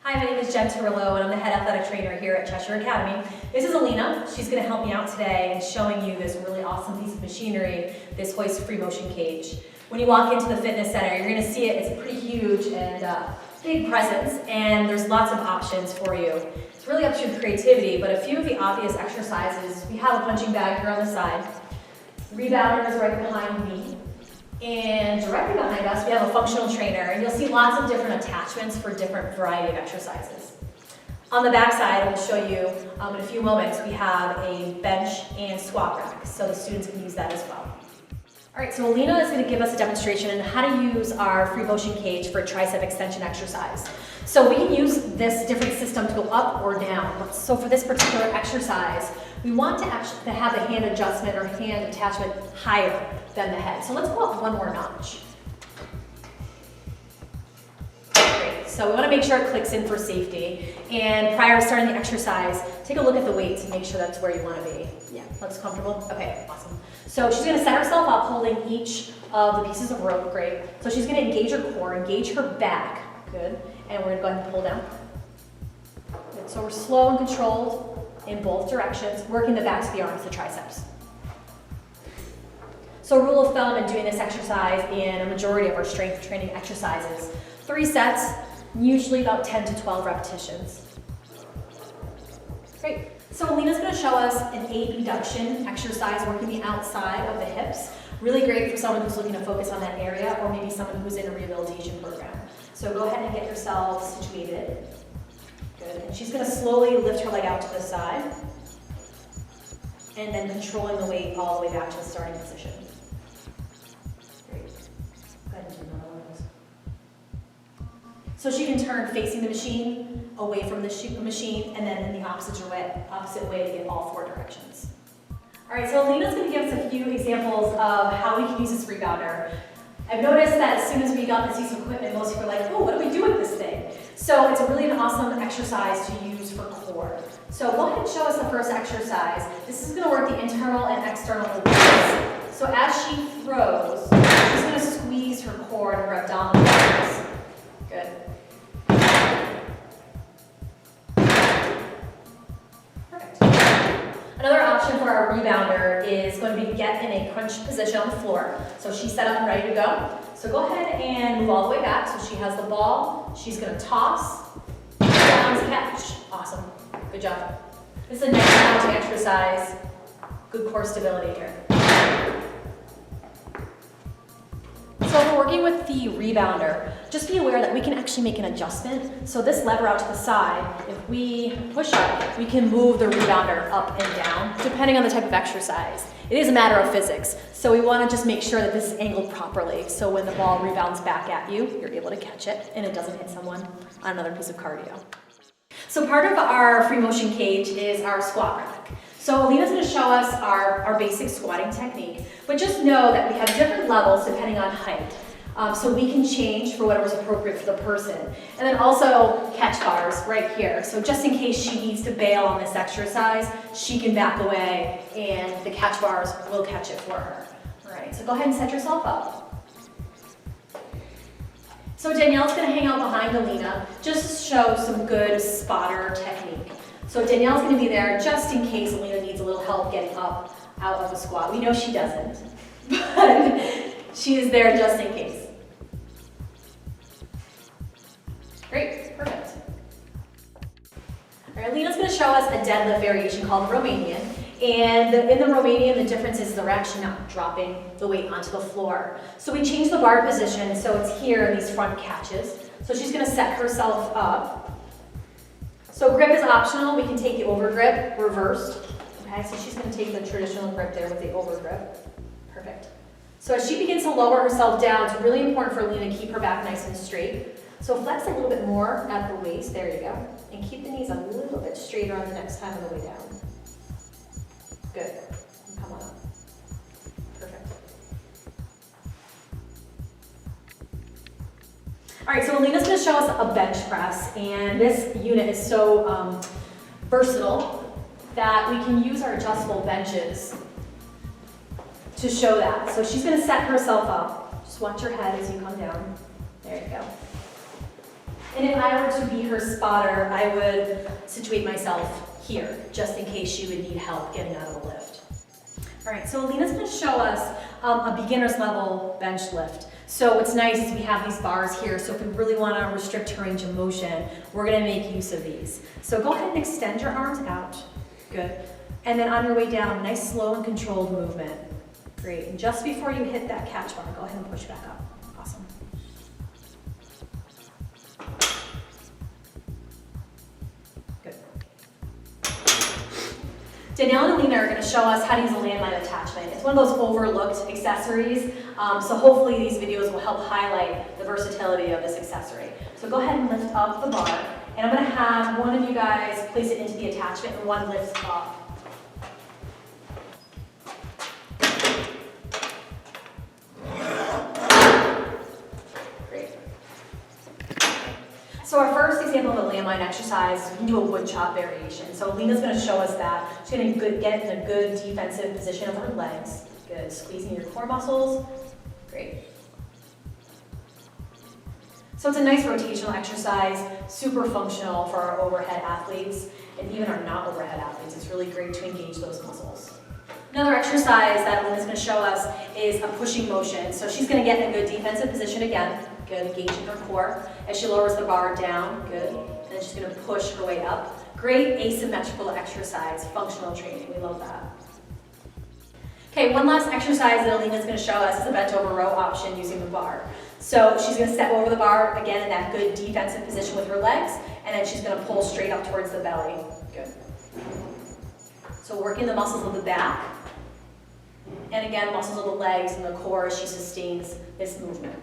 Hi, my name is Tirillo, and I'm the head athletic trainer here at Cheshire Academy. This is Elina. She's going to help me out today and showing you this really awesome piece of machinery, this Hoist free motion cage. When you walk into the fitness center, you're going to see it. It's a pretty huge and big presence, and there's lots of options for you. It's really up to your creativity, but a few of the obvious exercises, we have a punching bag here on the side. Rebounder is right behind me. And directly behind us, we have a functional trainer, and you'll see lots of different attachments for different variety of exercises. On the back side, we'll show you in a few moments, we have a bench and squat rack, so the students can use that as well. All right, so Elina is going to give us a demonstration on how to use our free motion cage for a tricep extension exercise. So we can use this different system to go up or down. So for this particular exercise, we want to actually have the hand adjustment or hand attachment higher than the head. So let's go up one more notch. Great. So we want to make sure it clicks in for safety. And prior to starting the exercise, take a look at the weights and make sure that's where you want to be. Yeah, looks comfortable? Okay, awesome. So she's going to set herself up holding each of the pieces of rope. Great. So she's going to engage her core, engage her back. Good. And we're going to go ahead and pull down. Good. So we're slow and controlled in both directions, working the backs of the arms, the triceps. So rule of thumb in doing this exercise in a majority of our strength training exercises, 3 sets, usually about 10 to 12 repetitions. Great. So Elina's going to show us an abduction exercise working the outside of the hips. Really great for someone who's looking to focus on that area, or maybe someone who's in a rehabilitation program. So go ahead and get yourself situated. Good. And she's going to slowly lift her leg out to the side, and then controlling the weight all the way back to the starting position. Great. Go ahead and do another one of those. So she can turn facing the machine, away from the machine, and then in the opposite way to get all 4 directions. All right, so Elina's going to give us a few examples of how we can use this rebounder. I've noticed that as soon as we got this piece of equipment, most people are like, oh, what do we do with this thing? So it's really an awesome exercise to use for core. So go ahead and show us the first exercise. This is going to work the internal and external obliques. So as she throws, she's going to squeeze her core and her abdominal muscles. Good. Perfect. Another option for our rebounder is going to be to get in a crunch position on the floor. So she's set up and ready to go. So go ahead and move all the way back. So she has the ball. She's going to toss. Down to catch. Awesome. Good job. This is a nice mounting exercise. Good core stability here. So if we're working with the rebounder, just be aware that we can actually make an adjustment. So this lever out to the side, if we push up, we can move the rebounder up and down, depending on the type of exercise. It is a matter of physics. So we want to just make sure that this is angled properly. So when the ball rebounds back at you, you're able to catch it and it doesn't hit someone on another piece of cardio. So part of our free motion cage is our squat rack. So Elina's going to show us our basic squatting technique, but just know that we have different levels depending on height. So we can change for whatever's appropriate for the person. And then also catch bars right here. So just in case she needs to bail on this exercise, she can back away and the catch bars will catch it for her. All right, so go ahead and set yourself up. So Danielle's going to hang out behind Elina just to show some good spotter technique. So Danielle's going to be there just in case Elina needs a little help getting up out of the squat. We know she doesn't, but she is there just in case. Great, perfect. All right, Elina's going to show us a deadlift variation called Romanian. And in the Romanian, the difference is they're actually not dropping the weight onto the floor. So we change the bar position so it's here in these front catches. So she's going to set herself up. So grip is optional. We can take the over grip reversed. Okay, so she's going to take the traditional grip there with the over grip. Perfect. So as she begins to lower herself down, it's really important for Elina to keep her back nice and straight. So flex a little bit more at the waist. There you go. And keep the knees a little bit straighter on the next time on the way down. Good. And come on up. Perfect. All right, so Elina's going to show us a bench press, and this unit is so versatile that we can use our adjustable benches to show that. So she's going to set herself up. Just watch your head as you come down. There you go. And if I were to be her spotter, I would situate myself here, just in case she would need help getting out of the lift. All right, so Elina's gonna show us a beginner's level bench lift. So what's nice is we have these bars here, so if we really wanna restrict her range of motion, we're gonna make use of these. So go ahead and extend your arms out, good. And then on your way down, nice slow and controlled movement. Great, and just before you hit that catch bar, go ahead and push back up, awesome. Good. Danielle and Elina are going to show us how to use a landmine attachment. It's one of those overlooked accessories, so hopefully these videos will help highlight the versatility of this accessory. So go ahead and lift up the bar, and I'm going to have one of you guys place it into the attachment and one lifts up. So our first example of a landmine exercise, we can do a wood chop variation. So Elina's going to show us that. She's going to get in a good defensive position of her legs. Good, squeezing your core muscles. Great. So it's a nice rotational exercise, super functional for our overhead athletes, and even our not overhead athletes. It's really great to engage those muscles. Another exercise that Elina's going to show us is a pushing motion. So she's going to get in a good defensive position again. Good, engaging her core. As she lowers the bar down, good. And then she's going to push her way up. Great asymmetrical exercise, functional training. We love that. Okay, one last exercise that Elina's going to show us is a bent over row option using the bar. So she's going to step over the bar, again in that good defensive position with her legs, and then she's going to pull straight up towards the belly. Good. So working the muscles of the back, and again, muscles of the legs and the core as she sustains this movement.